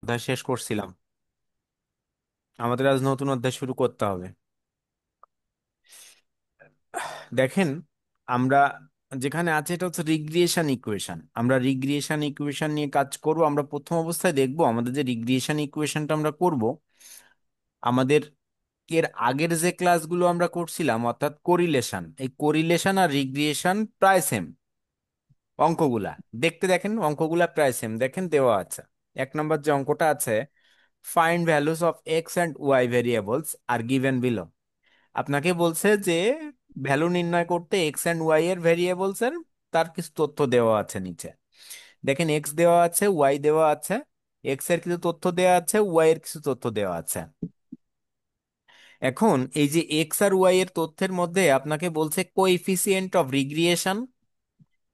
অধ্যায় শেষ করছিলাম। আমাদের আজ নতুন অধ্যায় শুরু করতে হবে। দেখেন, আমরা যেখানে আছে এটা হচ্ছে রিগ্রিয়েশন ইকুয়েশন। আমরা রিগ্রিয়েশন ইকুয়েশন নিয়ে কাজ করব। আমরা প্রথম অবস্থায় দেখব আমাদের যে রিগ্রিয়েশন ইকুয়েশনটা আমরা করব, আমাদের এর আগের যে ক্লাসগুলো আমরা করছিলাম অর্থাৎ কোরিলেশন, এই কোরিলেশন আর রিগ্রিয়েশন প্রায় সেম। অঙ্কগুলা দেখতে দেখেন, অঙ্কগুলা প্রায় সেম। দেখেন দেওয়া আছে, এক নম্বর যে অঙ্কটা আছে, find values of X and Y variables আর গিভেন বিলো। আপনাকে বলছে যে ভ্যালু নির্ণয় করতে এক্স অ্যান্ড ওয়াই এর ভেরিয়েবলস এর তার কিছু তথ্য দেওয়া আছে নিচে। দেখেন এক্স দেওয়া আছে, ওয়াই দেওয়া আছে। এক্স এর কিছু তথ্য দেওয়া আছে, ওয়াই এর কিছু তথ্য দেওয়া আছে। এখন এই যে এক্স আর ওয়াই এর তথ্যের মধ্যে আপনাকে বলছে coefficient of regression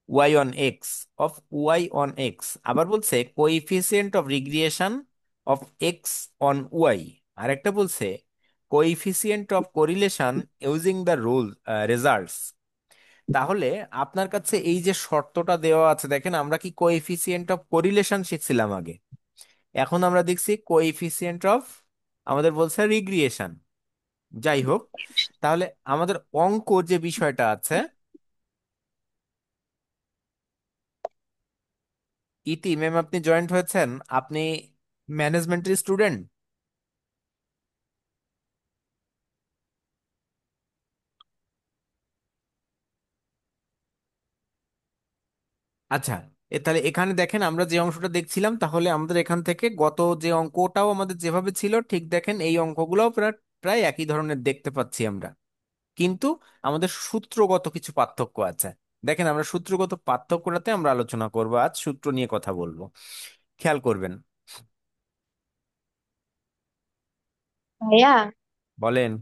Y on X of Y on X, আবার বলছে coefficient of regression of X on Y. আরেকটা বলছে coefficient of correlation using the rule results. তাহলে আপনার কাছে এই যে শর্তটা দেওয়া আছে, দেখেন আমরা কি কোএফিসিয়েন্ট অফ কোরিলেশন শিখছিলাম আগে, এখন আমরা দেখছি কোএফিসিয়েন্ট অফ, আমাদের বলছে রিগ্রিয়েশন। যাই হোক, তাহলে আমাদের অঙ্ক যে বিষয়টা আছে, ইতি ম্যাম আপনি জয়েন্ট হয়েছেন, আপনি ম্যানেজমেন্টের স্টুডেন্ট? আচ্ছা, তাহলে এখানে দেখেন আমরা যে অংশটা দেখছিলাম, তাহলে আমাদের এখান থেকে গত যে অঙ্কটাও আমাদের যেভাবে ছিল ঠিক দেখেন এই অঙ্কগুলোও প্রায় প্রায় একই ধরনের দেখতে পাচ্ছি আমরা। কিন্তু আমাদের সূত্রগত কিছু পার্থক্য আছে। দেখেন আমরা সূত্রগত পার্থক্যটাতে আমরা আলোচনা করব, আজ সূত্র নিয়ে কথা বলবো, খেয়াল করবেন। ভাইয়া, বলেন।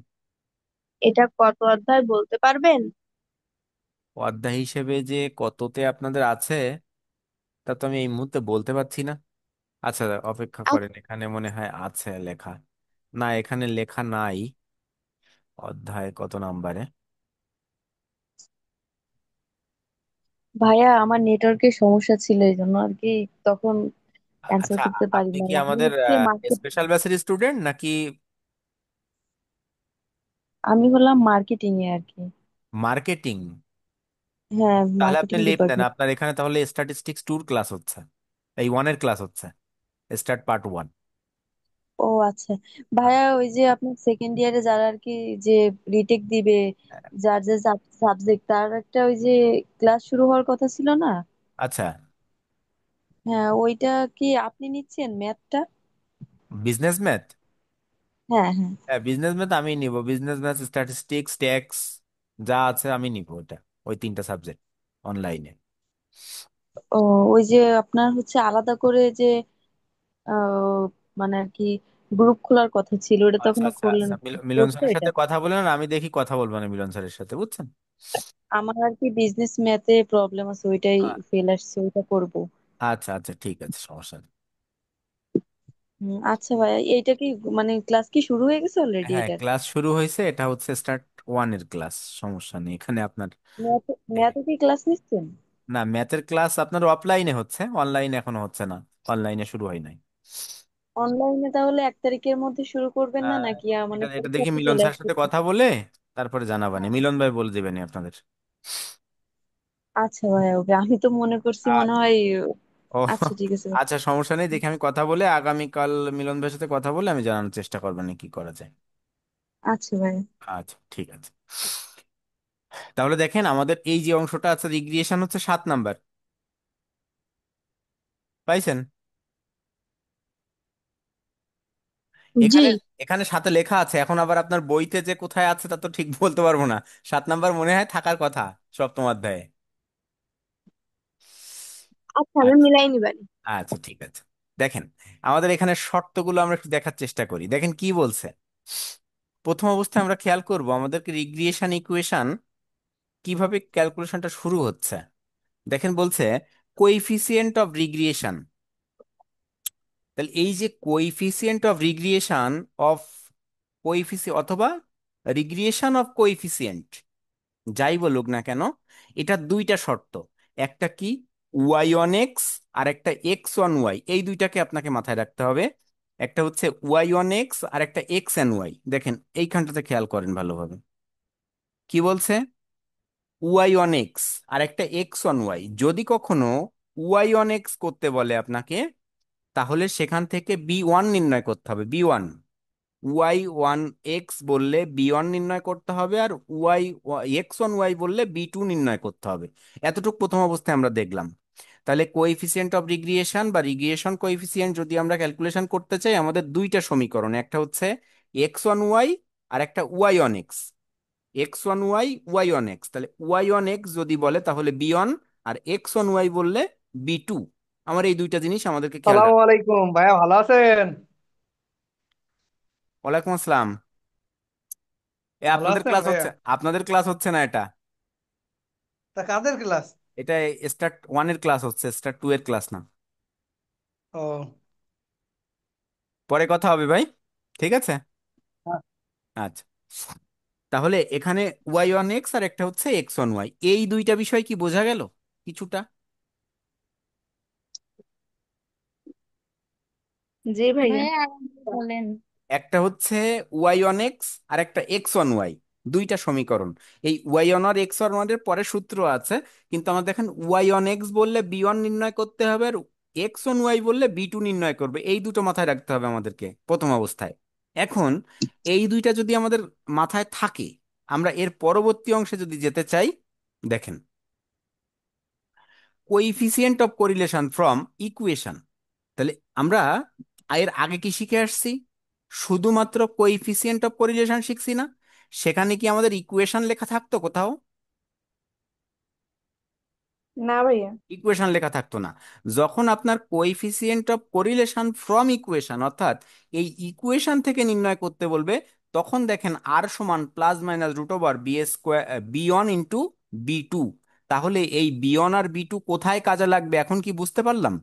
এটা কত অধ্যায় বলতে পারবেন? অধ্যায় হিসেবে যে কততে আপনাদের আছে তা তো আমি এই মুহূর্তে বলতে পারছি না। আচ্ছা, অপেক্ষা করেন, এখানে মনে হয় আছে লেখা। না, এখানে লেখা নাই অধ্যায় কত নাম্বারে। ভাইয়া, আমার নেটওয়ার্কের সমস্যা ছিল এই জন্য আর কি তখন অ্যান্সার আচ্ছা, করতে পারি আপনি না। কি আমি আমাদের হচ্ছে মার্কেট, স্পেশাল ব্যাচের স্টুডেন্ট নাকি? আমি হলাম মার্কেটিং এ আর কি। মার্কেটিং? হ্যাঁ, তাহলে আপনি মার্কেটিং লিভ দেন, ডিপার্টমেন্ট। আপনার এখানে তাহলে স্ট্যাটিস্টিক্স টুর ক্লাস হচ্ছে, এই ওয়ানের ক্লাস হচ্ছে, স্টার্ট পার্ট ওয়ান। ও আচ্ছা। ভাইয়া, ওই যে আপনার সেকেন্ড ইয়ারে যারা আর কি, যে রিটেক দিবে, যার যে সাবজেক্ট, তার একটা ওই যে ক্লাস শুরু হওয়ার কথা ছিল না? আচ্ছা, হ্যাঁ, ওইটা কি আপনি নিচ্ছেন ম্যাথটা? Business math? হ্যাঁ হ্যাঁ। হ্যাঁ, বিজনেস ম্যাথ আমি নিব। বিজনেস ম্যাথ, স্ট্যাটিস্টিক্স, ট্যাক্স যা আছে আমি নিব ওটা, ওই তিনটা সাবজেক্ট অনলাইনে। ও, ওই যে আপনার হচ্ছে আলাদা করে যে আহ মানে আর কি গ্রুপ খোলার কথা ছিল, ওটা তো আচ্ছা এখনো আচ্ছা খুললেন? আচ্ছা, মিলন করছে স্যারের এটা? সাথে কথা বললেন, আমি দেখি কথা বলবো না মিলন স্যারের সাথে, বুঝছেন? আমার আর কি বিজনেস ম্যাথে প্রবলেম আছে, ওইটাই আ- ফেল আসছে, ওইটা করব। আচ্ছা আচ্ছা, ঠিক আছে, সমস্যা নেই। আচ্ছা ভাই, এইটা কি মানে ক্লাস কি শুরু হয়ে গেছে অলরেডি হ্যাঁ, এটার? ক্লাস শুরু হয়েছে, এটা হচ্ছে স্টার্ট ওয়ানের ক্লাস। সমস্যা নেই এখানে আপনার। ম্যাথে দেখেন, ম্যাথে কি ক্লাস নিচ্ছেন? না, ম্যাথের ক্লাস আপনার অফলাইনে হচ্ছে, অনলাইনে এখনো হচ্ছে না। অনলাইনে শুরু হয় নাই। অনলাইনে তাহলে 1 তারিখের মধ্যে শুরু করবেন না নাকি? মানে এটা এটা পরীক্ষা দেখি তো মিলন চলে স্যারের সাথে আসতেছে। কথা বলে তারপরে জানাবানি, মিলন ভাই বলে দিবেনি আপনাদের। আচ্ছা ভাই, ওকে, আমি তো মনে করছি মনে আচ্ছা। হয়। ও, আচ্ছা ঠিক আছে ভাই। আচ্ছা, সমস্যা নেই, দেখি আমি কথা বলে আগামীকাল মিলন ভাইয়ের সাথে কথা বলে আমি জানানোর চেষ্টা করবো না কি করা যায়। আচ্ছা ভাই। আচ্ছা, ঠিক আছে। তাহলে দেখেন আমাদের এই যে অংশটা আছে, রিগ্রিয়েশন হচ্ছে 7 নাম্বার, পাইছেন? জি। এখানে এখানে সাথে লেখা আছে, এখন আবার আপনার বইতে যে কোথায় আছে তা তো ঠিক বলতে পারবো না। 7 নাম্বার মনে হয় থাকার কথা সপ্তম অধ্যায়ে। আচ্ছা, আমি আচ্ছা মিলাই নিবানি। আচ্ছা, ঠিক আছে। দেখেন আমাদের এখানে শর্তগুলো আমরা একটু দেখার চেষ্টা করি, দেখেন কি বলছে। প্রথম অবস্থায় আমরা খেয়াল করব আমাদেরকে রিগ্রিয়েশন ইকুয়েশন কিভাবে ক্যালকুলেশনটা শুরু হচ্ছে। দেখেন বলছে কোএফিসিয়েন্ট অফ রিগ্রিয়েশন। তাহলে এই যে কোএফিসিয়েন্ট অফ রিগ্রিয়েশন অফ অথবা রিগ্রিয়েশন অফ কোএফিসিয়েন্ট, যাই বলুক না কেন, এটা দুইটা শর্ত। একটা কি, ওয়াই অন এক্স আর একটা এক্স অন ওয়াই, এই দুইটাকে আপনাকে মাথায় রাখতে হবে। একটা হচ্ছে ওয়াই অন এক্স আর একটা এক্স এন ওয়াই। দেখেন এইখানটাতে খেয়াল করেন ভালোভাবে, কি বলছে? ওয়াই অন এক্স আর একটা এক্স অন ওয়াই। যদি কখনো ওয়াই অন এক্স করতে বলে আপনাকে, তাহলে সেখান থেকে বি ওয়ান নির্ণয় করতে হবে, B one. Y one X বললে বি ওয়ান নির্ণয় করতে হবে, আর ওয়াই এক্স ওয়ান ওয়াই বললে বি টু নির্ণয় করতে হবে। এতটুকু প্রথম অবস্থায় আমরা দেখলাম। তাহলে কোএফিসিয়েন্ট অফ রিগ্রিয়েশন বা রিগ্রিয়েশন কোএফিসিয়েন্ট যদি আমরা ক্যালকুলেশন করতে চাই, আমাদের দুইটা সমীকরণ, একটা হচ্ছে এক্স ওয়ান ওয়াই আর একটা Y on X. X one Y, Y on X, তাহলে ওয়াই অন এক্স যদি বলে তাহলে বি ওয়ান, আর এক্স ওয়ান ওয়াই বললে বি টু। আমার এই দুইটা জিনিস আমাদেরকে খেয়াল সালামু রাখবে। আলাইকুম ভাইয়া, ভালো আছেন? ওয়ালাইকুম আসসালাম। ভালো আপনাদের আছেন ক্লাস ভাইয়া? হচ্ছে, আপনাদের ক্লাস হচ্ছে না এটা? তা কাদের ক্লাস? এটা স্টার্ট ওয়ানের ক্লাস হচ্ছে, স্টার্ট টু এর ক্লাস না। ও। পরে কথা হবে ভাই, ঠিক আছে? হ্যাঁ। আচ্ছা, তাহলে এখানে ওয়াই অন এক্স আর একটা হচ্ছে এক্স অন ওয়াই, এই দুইটা বিষয় কি বোঝা গেল কিছুটা? জি ভাইয়া। ভাইয়া আরেকবার বলেন। একটা হচ্ছে ওয়াই অন এক্স আর একটা এক্স অন ওয়াই, দুইটা সমীকরণ। এই ওয়াই অন আর এক্স অন ওয়াই এর পরে সূত্র আছে, কিন্তু আমরা দেখেন ওয়াই অন এক্স বললে বি ওয়ান নির্ণয় করতে হবে, আর এক্স অন ওয়াই বললে বি টু নির্ণয় করবে। এই দুটো মাথায় রাখতে হবে আমাদেরকে প্রথম অবস্থায়। এখন এই দুইটা যদি আমাদের মাথায় থাকে, আমরা এর পরবর্তী অংশে যদি যেতে চাই, দেখেন coefficient of correlation from equation. তাহলে আমরা এর আগে কি শিখে আসছি? শুধুমাত্র কোইফিসিয়েন্ট অফ কোরিলেশন শিখছি না? সেখানে কি আমাদের ইকুয়েশন লেখা থাকতো কোথাও? না ভাইয়া। ইকুয়েশন লেখা থাকতো না। যখন আপনার coefficient of correlation from equation, অর্থাৎ এই ইকুয়েশন থেকে নির্ণয় করতে বলবে, তখন দেখেন আর সমান plus minus root over B square, B one into B two. তাহলে এই বি ওয়ান আর বি টু কোথায় কাজে লাগবে এখন কি বুঝতে পারলাম?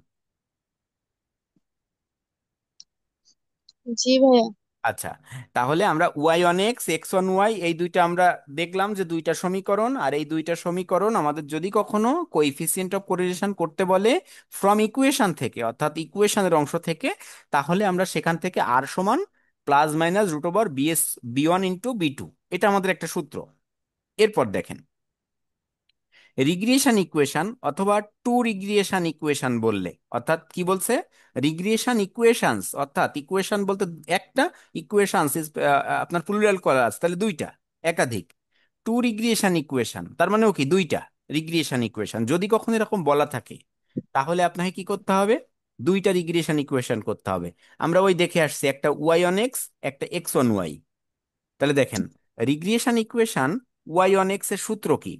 জি ভাইয়া। আচ্ছা, তাহলে আমরা Y on X X on Y এই দুইটা আমরা দেখলাম যে দুইটা সমীকরণ, আর এই দুইটা সমীকরণ আমাদের যদি কখনো কোএফিসিয়েন্ট অফ কোরিলেশন করতে বলে ফ্রম ইকুয়েশন থেকে, অর্থাৎ ইকুয়েশনের অংশ থেকে, তাহলে আমরা সেখান থেকে আর সমান প্লাস মাইনাস রুট ওভার বিএস B one into B two, এটা আমাদের একটা সূত্র। এরপর দেখেন রিগ্রিয়েশন ইকুয়েশন অথবা টু রিগ্রিয়েশন ইকুয়েশন বললে, অর্থাৎ কি বলছে? রিগ্রিয়েশন ইকুয়েশনস, অর্থাৎ ইকুয়েশন বলতে একটা, ইকুয়েশনস ইজ আপনার প্লুরাল করা আছে, তাহলে দুইটা, একাধিক। টু রিগ্রিয়েশন ইকুয়েশন তার মানেও কি দুইটা রিগ্রিয়েশন ইকুয়েশন যদি কখনো এরকম বলা থাকে, তাহলে আপনাকে কি করতে হবে? দুইটা রিগ্রিয়েশন ইকুয়েশন করতে হবে। আমরা ওই দেখে আসছি, একটা ওয়াই অন এক্স, একটা এক্স অন ওয়াই। তাহলে দেখেন regression equation Y on X এর সূত্র কি?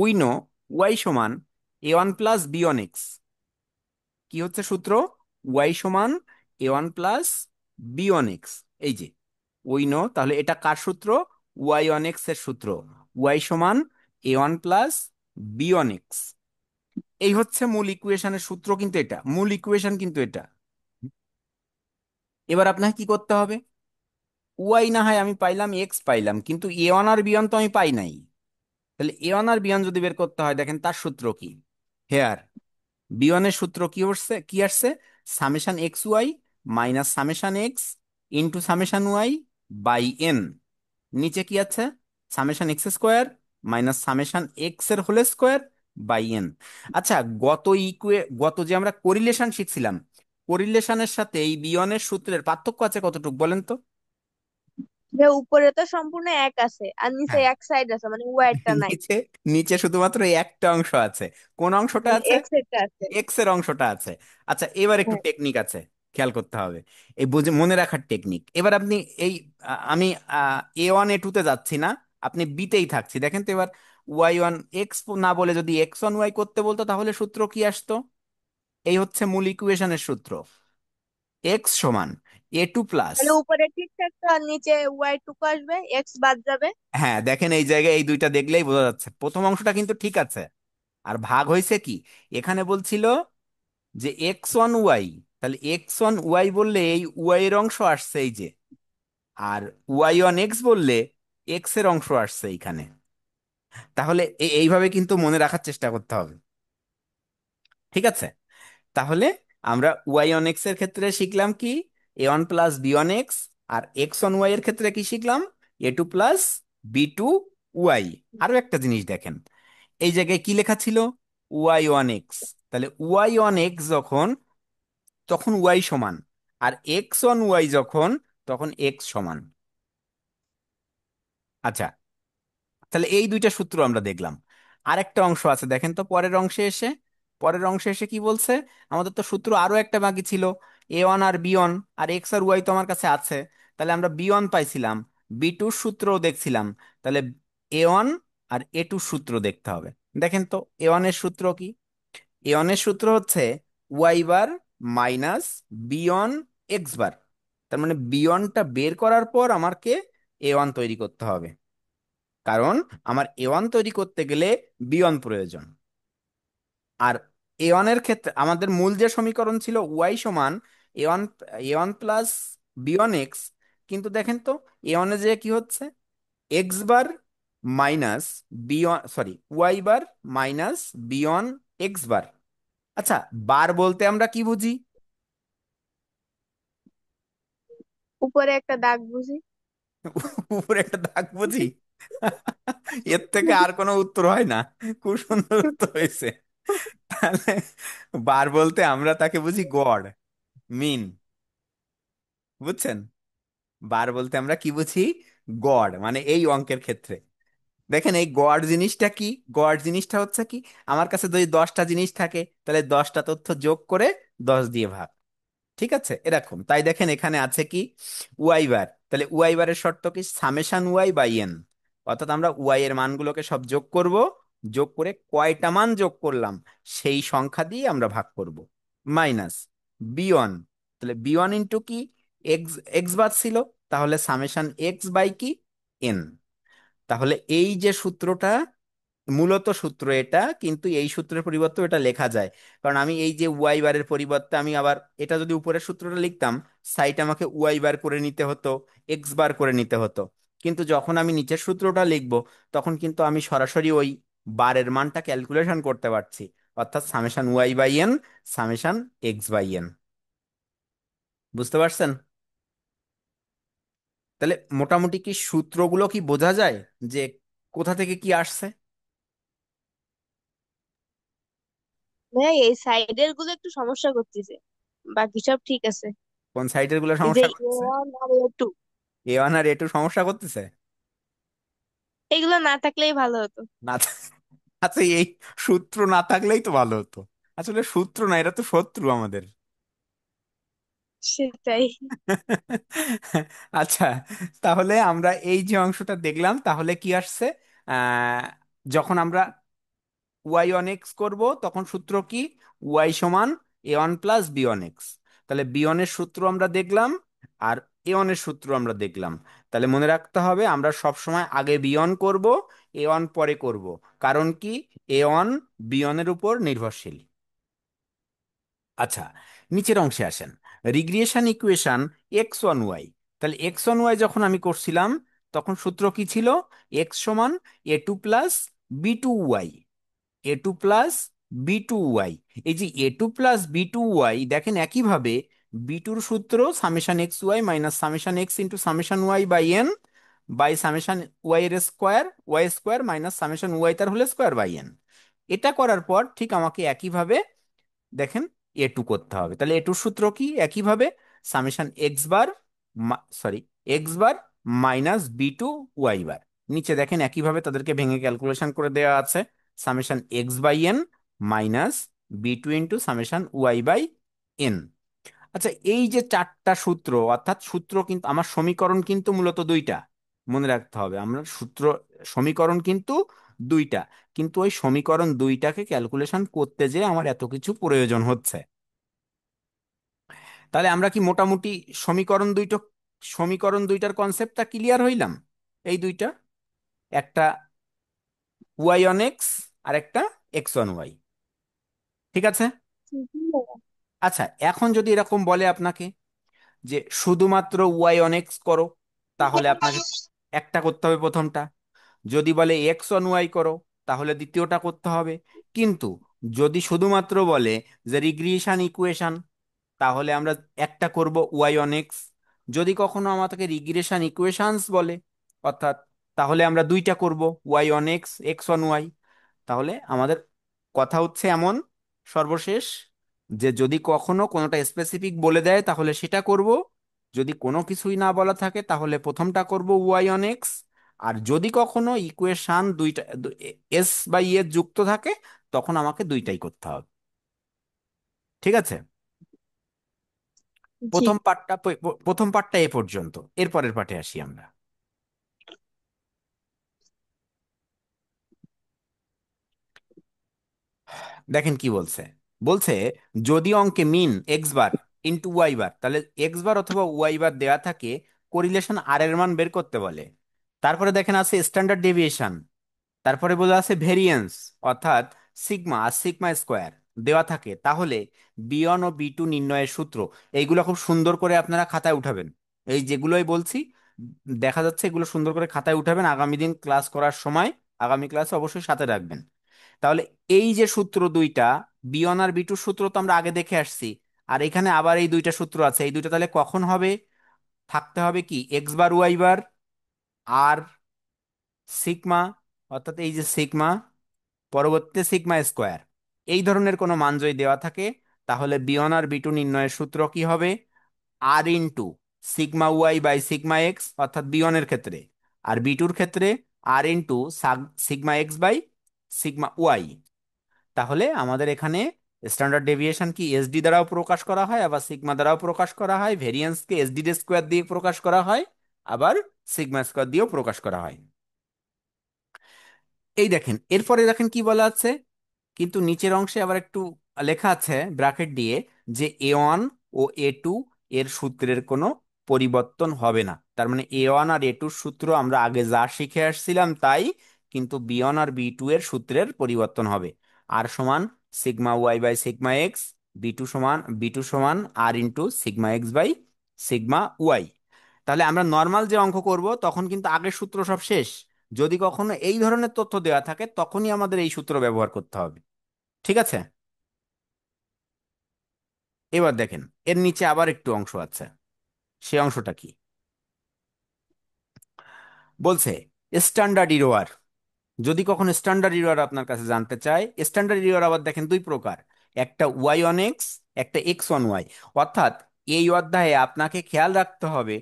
উই নো ওয়াই সমান A one plus B one X. কি হচ্ছে সূত্র? ওয়াই সমান A one plus B one X. এই যে উই নো, তাহলে এটা কার সূত্র? ওয়াই ওয়ান এক্স এর সূত্র। ওয়াই সমান A one plus B one X. এই হচ্ছে মূল ইকুয়েশনের সূত্র, কিন্তু এটা মূল ইকুয়েশন কিন্তু এটা। এবার আপনাকে কি করতে হবে? ওয়াই না হয় আমি পাইলাম, এক্স পাইলাম, কিন্তু এ ওয়ান আর বি ওয়ান তো আমি পাই নাই। তাহলে এ ওয়ান আর বি ওয়ান যদি বের করতে হয়, দেখেন তার সূত্র কি? হেয়ার বিয়নের সূত্র কি হচ্ছে, কি আসছে? Summation X Y minus summation X into summation Y by N. নিচে কি আছে? Summation X square minus summation X এর হোল স্কোয়ার বাই এন। আচ্ছা, গত যে আমরা কোরিলেশন শিখছিলাম, কোরিলেশনের সাথে এই বিয়নের সূত্রের পার্থক্য আছে কতটুকু বলেন তো? যে উপরে তো সম্পূর্ণ এক আছে আর নিচে হ্যাঁ, এক সাইড আছে, মানে ওয়াইডটা নাই। নিচে, নিচে শুধুমাত্র এই একটা অংশ আছে। কোন অংশটা মানে আছে? এক সাইডটা আছে। এক্স এর অংশটা আছে। আচ্ছা, এবার একটু হ্যাঁ। টেকনিক আছে, খেয়াল করতে হবে, এই বুঝে মনে রাখার টেকনিক। এবার আপনি এই আমি এ ওয়ান এ টু তে যাচ্ছি না, আপনি বিতেই থাকছি, দেখেন তো এবার ওয়াই ওয়ান এক্স না বলে যদি এক্স ওয়ান ওয়াই করতে বলতো, তাহলে সূত্র কি আসতো? এই হচ্ছে মূল ইকুয়েশনের সূত্র, এক্স সমান এ টু প্লাস। তাহলে উপরে ঠিক থাকতো আর নিচে ওয়াই টুকু আসবে, এক্স বাদ যাবে। হ্যাঁ, দেখেন এই জায়গায় এই দুইটা দেখলেই বোঝা যাচ্ছে প্রথম অংশটা কিন্তু ঠিক আছে। আর ভাগ হয়েছে কি? এখানে বলছিল যে এক্স ওয়ান ওয়াই, তাহলে এক্স ওয়ান ওয়াই বললে এই ওয়াই এর অংশ আসছে এই যে, আর ওয়াই ওয়ান এক্স বললে এক্স এর অংশ আসছে এইখানে। তাহলে এইভাবে কিন্তু মনে রাখার চেষ্টা করতে হবে। ঠিক আছে, তাহলে আমরা ওয়াই অন এক্স এর ক্ষেত্রে শিখলাম কি, A one plus B on X. আর এক্স অন ওয়াই এর ক্ষেত্রে কি শিখলাম, A two plus B two Y. আরো একটা জিনিস দেখেন, এই জায়গায় কি লেখা ছিল, ওয়াই ওয়ান এক্স। তাহলে ওয়াই অন এক্স যখন, তখন ওয়াই সমান, আর এক্স অন ওয়াই যখন, তখন এক্স সমান। আচ্ছা, তাহলে এই দুইটা সূত্র আমরা দেখলাম। আরেকটা অংশ আছে, দেখেন তো পরের অংশে এসে, পরের অংশে এসে কি বলছে, আমাদের তো সূত্র আরো একটা বাকি ছিল, এ ওয়ান আর বি ওয়ান, আর এক্স আর ওয়াই তো আমার কাছে আছে। তাহলে আমরা বি ওয়ান পাইছিলাম, বি টুর সূত্রও দেখছিলাম। তাহলে এ ওয়ান আর এ টুর সূত্র দেখতে হবে। দেখেন তো এ ওয়ান এর সূত্র কি, এ ওয়ান এর সূত্র হচ্ছে Y bar minus B one X বার। তার মানে বি ওয়ানটা বের করার পর আমাকে এ ওয়ান তৈরি করতে হবে, কারণ আমার এ ওয়ান তৈরি করতে গেলে বি ওয়ান প্রয়োজন। আর এ ওয়ান এর ক্ষেত্রে আমাদের মূল যে সমীকরণ ছিল ওয়াই সমান A one, A one plus B one X. কিন্তু দেখেন তো এ ওয়ানে যে কি হচ্ছে, X bar minus B one, sorry Y bar minus B one X bar. আচ্ছা, বার বলতে আমরা কি বুঝি? উপরে একটা দাগ বুঝি। উপরে একটা দাগ বুঝি। এর থেকে আর কোনো উত্তর হয় না, খুব সুন্দর উত্তর হয়েছে। তাহলে বার বলতে আমরা তাকে বুঝি গড়, মিন, বুঝছেন? বার বলতে আমরা কি বুঝি, গড়, মানে এই অঙ্কের ক্ষেত্রে দেখেন এই গড় জিনিসটা কি, গড় জিনিসটা হচ্ছে কি, আমার কাছে যদি 10টা জিনিস থাকে তাহলে 10টা তথ্য যোগ করে 10 দিয়ে ভাগ। ঠিক আছে, এরকম। তাই দেখেন এখানে আছে কি, ওয়াই বার, তাহলে ওয়াই বারের শর্ত কি, সামেশন ওয়াই বাই এন। অর্থাৎ আমরা ওয়াই এর মানগুলোকে সব যোগ করব, যোগ করে কয়টা মান যোগ করলাম সেই সংখ্যা দিয়ে আমরা ভাগ করব। মাইনাস বি ওয়ান, তাহলে বি ওয়ান ইন্টু কি, এক্স, এক্স বার ছিল, তাহলে সামেশন এক্স বাই কি, এন। তাহলে এই যে সূত্রটা, মূলত সূত্র এটা, কিন্তু এই সূত্রের পরিবর্তে এটা লেখা যায়। কারণ আমি এই যে ওয়াই বারের পরিবর্তে আমি আবার এটা যদি উপরের সূত্রটা লিখতাম, সাইড আমাকে ওয়াই বার করে নিতে হতো, এক্স বার করে নিতে হতো। কিন্তু যখন আমি নিচের সূত্রটা লিখবো, তখন কিন্তু আমি সরাসরি ওই বারের মানটা ক্যালকুলেশন করতে পারছি, অর্থাৎ summation Y by N, summation X by N. বুঝতে পারছেন? তাহলে মোটামুটি কি সূত্রগুলো কি বোঝা যায় যে কোথা থেকে কি আসছে? ভাই এই সাইডের গুলো একটু সমস্যা করতেছে, বাকি সব ঠিক আছে। কোন সাইডের গুলো এই যে সমস্যা এ করতেছে? ওয়ান আর এ টু, এ ওয়ান আর এ টু সমস্যা করতেছে? এগুলো না থাকলেই ভালো হতো। না আচ্ছা, এই সূত্র না থাকলেই তো ভালো হতো। আসলে সূত্র না, এরা তো শত্রু আমাদের। সেটাই। আচ্ছা, তাহলে আমরা এই যে অংশটা দেখলাম, তাহলে কি আসছে, আহ যখন আমরা ওয়াই অন এক্স করবো তখন সূত্র কি, ওয়াই সমান A one plus B one X. তাহলে বি ওয়ানের সূত্র আমরা দেখলাম, আর এ ওয়ানের সূত্র আমরা দেখলাম। তাহলে মনে রাখতে হবে আমরা সব সময় আগে বি ওয়ান করবো, এ ওয়ান পরে করব। কারণ কি, এ ওয়ান বি ওয়ানের উপর নির্ভরশীল। আচ্ছা, নিচের অংশে আসেন, regression equation X one Y. তাহলে এক্স ওয়ান ওয়াই যখন আমি করছিলাম, তখন সূত্র কি ছিল, এক্স সমান A two plus B two Y, A two plus B two Y. এই যে A two plus B two Y, দেখেন একইভাবে বি টুর সূত্র summation X Y minus summation X into summation Y by N, by summation Y এর square, Y square minus summation Y তার whole square by N. এটা করার পর ঠিক আমাকে একইভাবে দেখেন এ টু করতে হবে। তাহলে এ টুর সূত্র কি, একইভাবে summation X bar, sorry, X bar minus B two Y bar. নিচে দেখেন একইভাবে তাদেরকে ভেঙে ক্যালকুলেশন করে দেওয়া আছে, summation X by N minus B two into summation Y by N. আচ্ছা, এই যে চারটা সূত্র, অর্থাৎ সূত্র কিন্তু আমার সমীকরণ কিন্তু মূলত দুইটা, মনে রাখতে হবে আমরা সূত্র, সমীকরণ কিন্তু দুইটা, কিন্তু ওই সমীকরণ দুইটাকে ক্যালকুলেশন করতে যে আমার এত কিছু প্রয়োজন হচ্ছে। তাহলে আমরা কি মোটামুটি সমীকরণ দুইটা, সমীকরণ দুইটার কনসেপ্টটা ক্লিয়ার হইলাম? এই দুইটা, একটা ওয়াই অন এক্স আর একটা এক্স অন ওয়াই। ঠিক আছে। আচ্ছা, এখন যদি এরকম বলে আপনাকে যে শুধুমাত্র ওয়াই অন এক্স করো, তাহলে আপনাকে একটা করতে হবে প্রথমটা। যদি বলে এক্স অন ওয়াই করো, তাহলে দ্বিতীয়টা করতে হবে। কিন্তু যদি শুধুমাত্র বলে যে রিগ্রেশন ইকুয়েশন, তাহলে আমরা একটা করব ওয়াই অন এক্স। যদি কখনো আমাদেরকে রিগ্রেশন ইকুয়েশনস বলে, অর্থাৎ তাহলে আমরা দুইটা করব, Y on X, X on Y. তাহলে আমাদের কথা হচ্ছে এমন, সর্বশেষ, যে যদি কখনো কোনোটা স্পেসিফিক বলে দেয় তাহলে সেটা করব, যদি কোনো কিছুই না বলা থাকে তাহলে প্রথমটা করব ওয়াই অন এক্স। আর যদি কখনো ইকুয়েশন দুইটা এস বা ই এর যুক্ত থাকে, তখন আমাকে দুইটাই করতে হবে। ঠিক আছে? জি। প্রথম পার্টটা এ পর্যন্ত, এরপরের পার্টে আসি আমরা। দেখেন কি বলছে। বলছে যদি অঙ্কে মিন x bar into y bar, তাহলে এক্স বার অথবা ওয়াই বার দেয়া থাকে, কোরিলেশন আর এর মান বের করতে বলে। তারপরে দেখেন আছে স্ট্যান্ডার্ড ডেভিয়েশন, তারপরে বলে আছে ভেরিয়েন্স, অর্থাৎ সিগমা আর সিগমা স্কোয়ার দেওয়া থাকে, তাহলে বি ওয়ান ও বি টু নির্ণয়ের সূত্র। এইগুলো খুব সুন্দর করে আপনারা খাতায় উঠাবেন। এই যেগুলোই বলছি, দেখা যাচ্ছে এগুলো সুন্দর করে খাতায় উঠাবেন আগামী দিন ক্লাস করার সময়। আগামী ক্লাসে অবশ্যই সাথে রাখবেন। তাহলে এই যে সূত্র দুইটা, বি ওয়ান আর বি টুর সূত্র তো আমরা আগে দেখে আসছি, আর এখানে আবার এই দুইটা সূত্র আছে। এই দুইটা তাহলে কখন হবে? থাকতে হবে কি এক্স বার ওয়াই বার আর সিগমা, অর্থাৎ এই যে সিগমা পরবর্তীতে সিগমা স্কোয়ার, এই ধরনের কোনো মান যদি দেওয়া থাকে, তাহলে বি ওয়ান আর বি টু নির্ণয়ের সূত্র কি হবে? R into sigma Y by sigma X, অর্থাৎ বি ওয়ান এর ক্ষেত্রে। আর বি টুর ক্ষেত্রে R into sigma X by sigma Y. তাহলে আমাদের এখানে স্ট্যান্ডার্ড ডেভিয়েশন কি এসডি দ্বারাও প্রকাশ করা হয়, আবার সিগমা দ্বারাও প্রকাশ করা হয়, ভেরিয়েন্সকে এসডি স্কোয়ার দিয়ে প্রকাশ করা হয়, আবার সিগমা স্কোয়ার দিয়েও প্রকাশ করা হয়। এই দেখেন, এরপরে দেখেন কি বলা আছে, কিন্তু নিচের অংশে আবার একটু লেখা আছে ব্র্যাকেট দিয়ে, যে এ ওয়ান ও এ টু এর সূত্রের কোনো পরিবর্তন হবে না। তার মানে এ ওয়ান আর এ টুর সূত্র আমরা আগে যা শিখে আসছিলাম তাই, কিন্তু বি ওয়ান আর বি টু এর সূত্রের পরিবর্তন হবে। আর সমান sigma Y by sigma X, B two সমান R into sigma X by sigma Y. তাহলে আমরা নর্মাল যে অঙ্ক করব তখন কিন্তু আগের সূত্র সব শেষ। যদি কখনো এই ধরনের তথ্য দেওয়া থাকে তখনই আমাদের এই সূত্র ব্যবহার করতে হবে। ঠিক আছে? এবার দেখেন, এর নিচে আবার একটু অংশ আছে। সেই অংশটা কি বলছে? স্ট্যান্ডার্ড ইরোয়ার। যদি কখনো স্ট্যান্ডার্ড ইরর আপনার কাছে জানতে চায়, স্ট্যান্ডার্ড ইরর আবার দেখেন দুই প্রকার, একটা ওয়াই অন এক্স, একটা এক্স অন ওয়াই। অর্থাৎ এই অধ্যায়ে আপনাকে খেয়াল রাখতে হবে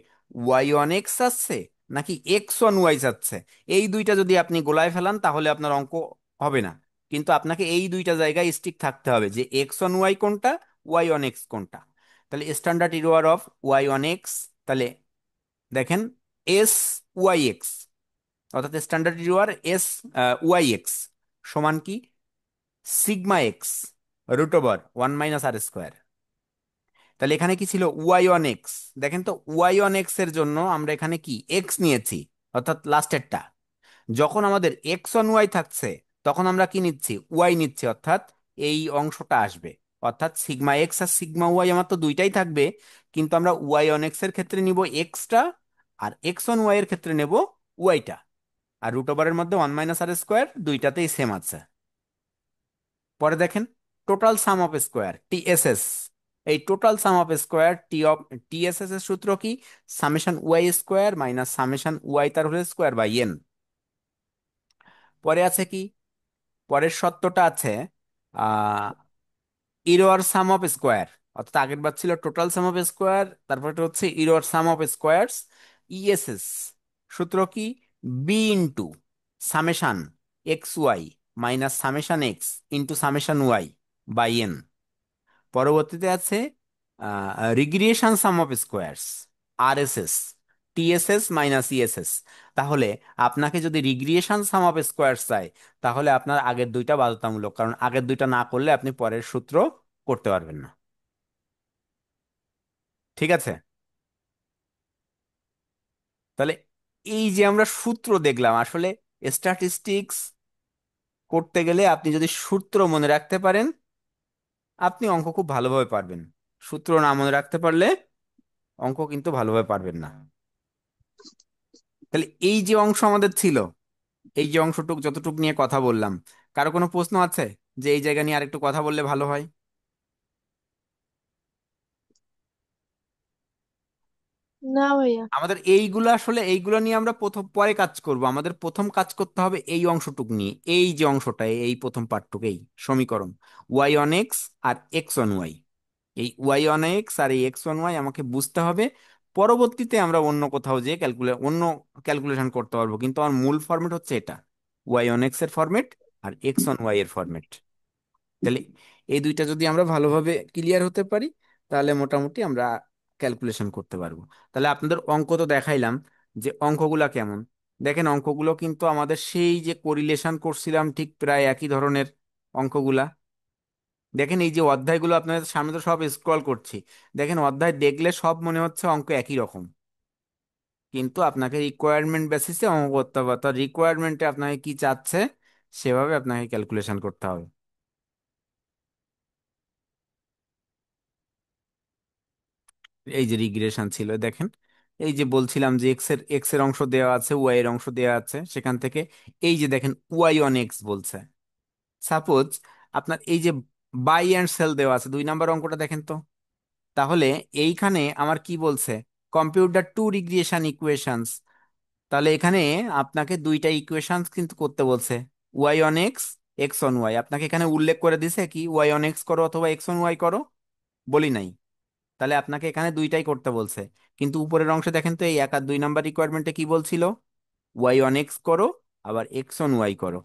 ওয়াই অন এক্স আসছে নাকি এক্স অন ওয়াই যাচ্ছে। এই দুইটা যদি আপনি গোলায় ফেলান তাহলে আপনার অঙ্ক হবে না। কিন্তু আপনাকে এই দুইটা জায়গায় স্টিক থাকতে হবে, যে এক্স অন ওয়াই কোনটা, ওয়াই অন এক্স কোনটা। তাহলে standard error of Y on X, তাহলে দেখেন এস ওয়াই এক্স, অর্থাৎ standard error S Y X সমান কি sigma X root over one minus R square. তাহলে এখানে কি ছিল? Y on X. দেখেন তো, ওয়াই অন এক্স এর জন্য আমরা এখানে কি এক্স নিয়েছি, অর্থাৎ লাস্টেরটা। যখন আমাদের এক্স অন ওয়াই থাকছে, তখন আমরা কি নিচ্ছি? ওয়াই নিচ্ছি, অর্থাৎ এই অংশটা আসবে। অর্থাৎ সিগমা এক্স আর সিগমা ওয়াই আমার তো দুইটাই থাকবে, কিন্তু আমরা ওয়াই অন এক্স এর ক্ষেত্রে নিব এক্সটা, আর এক্স অন ওয়াই এর ক্ষেত্রে নেব ওয়াইটা। আর রুট ওভারের মধ্যে ওয়ান মাইনাস আর স্কোয়ার দুইটাতেই সেম আছে। পরে দেখেন total sum of square TSS. এই total sum of square TSS এর সূত্র কি? Summation Y square minus summation Y তার হোল স্কোয়ার বাই এন। পরে আছে কি? পরের সত্যটা আছে ইরোর সাম অফ স্কোয়ার। অর্থাৎ আগের বার ছিল টোটাল সাম অফ স্কোয়ার, তারপরে হচ্ছে error sum of squares, ESS. সূত্র কি? B into summation X Y minus summation X into summation Y by N. পরবর্তীতে আছে regression sum of squares, RSS, TSS minus ESS. তাহলে আপনাকে যদি রিগ্রিয়েশন সাম অফ স্কোয়ারস চাই, তাহলে আপনার আগের দুইটা বাধ্যতামূলক, কারণ আগের দুইটা না করলে আপনি পরের সূত্র করতে পারবেন না। ঠিক আছে? তাহলে এই যে আমরা সূত্র দেখলাম, আসলে স্ট্যাটিস্টিক্স করতে গেলে আপনি যদি সূত্র মনে রাখতে পারেন, আপনি অঙ্ক খুব ভালোভাবে পারবেন। সূত্র না মনে রাখতে পারলে অঙ্ক কিন্তু ভালোভাবে পারবেন না। তাহলে এই যে অংশ আমাদের ছিল, এই যে অংশটুক যতটুক নিয়ে কথা বললাম, কারো কোনো প্রশ্ন আছে? যে এই জায়গা নিয়ে আরেকটু কথা বললে ভালো হয়? না ভাইয়া। আমাদের এইগুলো আসলে এইগুলো নিয়ে আমরা প্রথম পরে কাজ করব, আমাদের প্রথম কাজ করতে হবে এই অংশটুক নিয়ে, এই যে অংশটা, এই প্রথম পার্টটুক, এই সমীকরণ ওয়াই অন এক্স আর এক্স অন ওয়াই, এই ওয়াই অন এক্স আর এই এক্স অন ওয়াই আমাকে বুঝতে হবে। পরবর্তীতে আমরা অন্য কোথাও যে অন্য ক্যালকুলেশন করতে পারবো, কিন্তু আমার মূল ফরম্যাট হচ্ছে এটা, ওয়াই অন এক্স এর ফরম্যাট আর এক্স অন ওয়াই এর ফরম্যাট। তাহলে এই দুইটা যদি আমরা ভালোভাবে ক্লিয়ার হতে পারি, তাহলে মোটামুটি আমরা ক্যালকুলেশন করতে পারবো। তাহলে আপনাদের অঙ্ক তো দেখাইলাম যে অঙ্কগুলা কেমন। দেখেন অঙ্কগুলো কিন্তু আমাদের সেই যে কোরিলেশন করছিলাম ঠিক প্রায় একই ধরনের অঙ্কগুলা। দেখেন এই যে অধ্যায়গুলো আপনাদের সামনে তো সব স্ক্রল করছি, দেখেন অধ্যায় দেখলে সব মনে হচ্ছে অঙ্ক একই রকম, কিন্তু আপনাকে রিকোয়ারমেন্ট বেসিসে অঙ্ক করতে হবে, অর্থাৎ রিকোয়ারমেন্টে আপনাকে কি চাচ্ছে সেভাবে আপনাকে ক্যালকুলেশন করতে হবে। এই যে রিগ্রেশন ছিল দেখেন, এই যে বলছিলাম যে এক্স এর অংশ দেওয়া আছে, ওয়াই এর অংশ দেওয়া আছে, সেখান থেকে এই যে দেখেন ওয়াই অন এক্স বলছে। সাপোজ আপনার এই যে বাই অ্যান্ড সেল দেওয়া আছে 2 নাম্বার অঙ্কটা দেখেন তো। তাহলে এইখানে আমার কি বলছে, কম্পিউটার টু রিগ্রেশন ইকুয়েশনস। তাহলে এখানে আপনাকে দুইটা ইকুয়েশনস কিন্তু করতে বলছে, Y on X, X on Y. আপনাকে এখানে উল্লেখ করে দিছে কি ওয়াই অন এক্স করো অথবা এক্স অন ওয়াই করো, বলি নাই। তাহলে আপনাকে এখানে দুইটাই করতে বলছে, কিন্তু উপরের অংশে দেখেন তো এই 1 আর 2 নাম্বার রিকোয়ারমেন্টে কি বলছিল, ওয়াই অন এক্স করো আবার এক্স অন ওয়াই করো,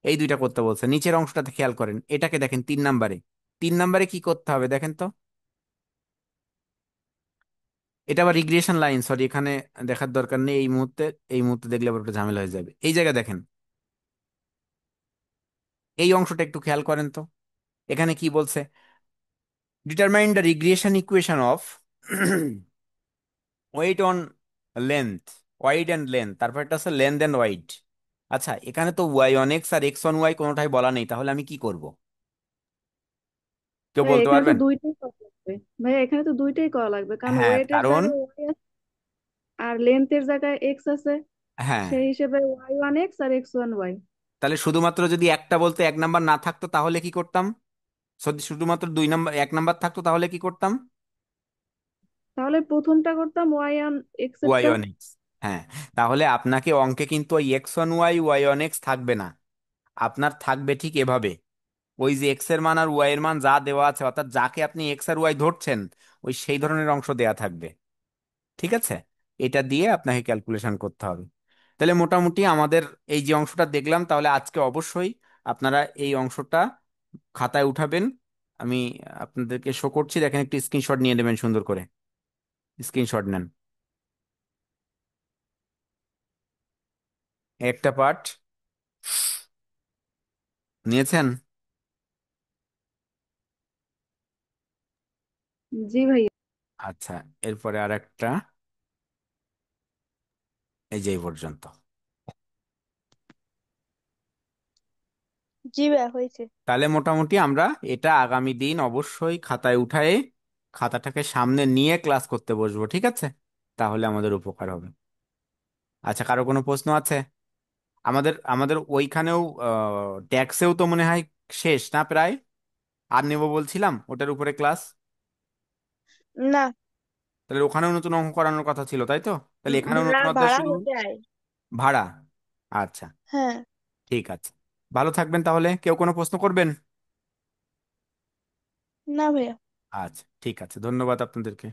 এই দুইটা করতে বলছে। নিচের অংশটাতে খেয়াল করেন, এটাকে দেখেন 3 নাম্বারে, 3 নাম্বারে কি করতে হবে দেখেন তো। এটা আবার রিগ্রেশন লাইন, সরি এখানে দেখার দরকার নেই এই মুহূর্তে, এই মুহূর্তে দেখলে আবার একটা ঝামেলা হয়ে যাবে। এই জায়গায় দেখেন এই অংশটা একটু খেয়াল করেন তো, এখানে কি বলছে, determine the regression equation of weight on length, wide and length, তারপর একটা আছে লেন্থ অ্যান্ড ওয়াইড। আচ্ছা এখানে তো ওয়াই অন এক্স আর এক্স অন ওয়াই কোনোটাই বলা নেই, তাহলে আমি কি করব? কেউ ভাই বলতে এখানে তো পারবেন? দুইটাই করা লাগবে। ভাই এখানে তো দুইটাই করা লাগবে, কারণ হ্যাঁ ওয়েটের কারণ, জায়গায় ওয়াই আছে আর লেন্থের জায়গায় এক্স আছে। হ্যাঁ সেই হিসেবে ওয়াই ওয়ান এক্স আর এক্স ওয়ান ওয়াই। তাহলে শুধুমাত্র যদি একটা বলতে 1 নাম্বার না থাকতো তাহলে কি করতাম? যদি শুধুমাত্র 2 নাম্বার 1 নাম্বার থাকতো তাহলে কি করতাম? তাহলে প্রথমটা করতাম ওয়াই ওয়ান এক্স ওয়াই এরটা। অন এক্স, হ্যাঁ। তাহলে আপনাকে অঙ্কে কিন্তু ওই X on Y, Y on X থাকবে না, আপনার থাকবে ঠিক এভাবে, ওই যে এক্স এর মান আর ওয়াই এর মান যা দেওয়া আছে, অর্থাৎ যাকে আপনি এক্স আর ওয়াই ধরছেন ওই সেই ধরনের অংশ দেয়া থাকবে। ঠিক আছে, এটা দিয়ে আপনাকে ক্যালকুলেশন করতে হবে। তাহলে মোটামুটি আমাদের এই যে অংশটা দেখলাম, তাহলে আজকে অবশ্যই আপনারা এই অংশটা খাতায় উঠাবেন। আমি আপনাদেরকে শো করছি, দেখেন একটু স্ক্রিনশট নিয়ে নেবেন সুন্দর করে, স্ক্রিনশট নেন। একটা পার্ট নিয়েছেন? জি ভাইয়া। আচ্ছা, এরপরে আর একটা, এই যে এই পর্যন্ত। জি ভাইয়া হয়েছে। তাহলে মোটামুটি আমরা এটা আগামী দিন অবশ্যই খাতায় উঠায়ে খাতাটাকে সামনে নিয়ে ক্লাস করতে বসবো, ঠিক আছে? তাহলে আমাদের উপকার হবে। আচ্ছা কারো কোনো প্রশ্ন আছে? আমাদের আমাদের ওইখানেও ট্যাক্সেও তো মনে হয় শেষ না প্রায়, আর নেবো বলছিলাম ওটার উপরে ক্লাস। না, তাহলে ওখানেও নতুন অঙ্ক করানোর কথা ছিল তাই তো? তাহলে এখানেও ভাড়া নতুন অধ্যায় ভাড়া শুরু। হতে আয়। ভাড়া, আচ্ছা হ্যাঁ। ঠিক আছে। ভালো থাকবেন তাহলে, কেউ কোনো প্রশ্ন করবেন? না ভাইয়া। আচ্ছা ঠিক আছে, ধন্যবাদ আপনাদেরকে।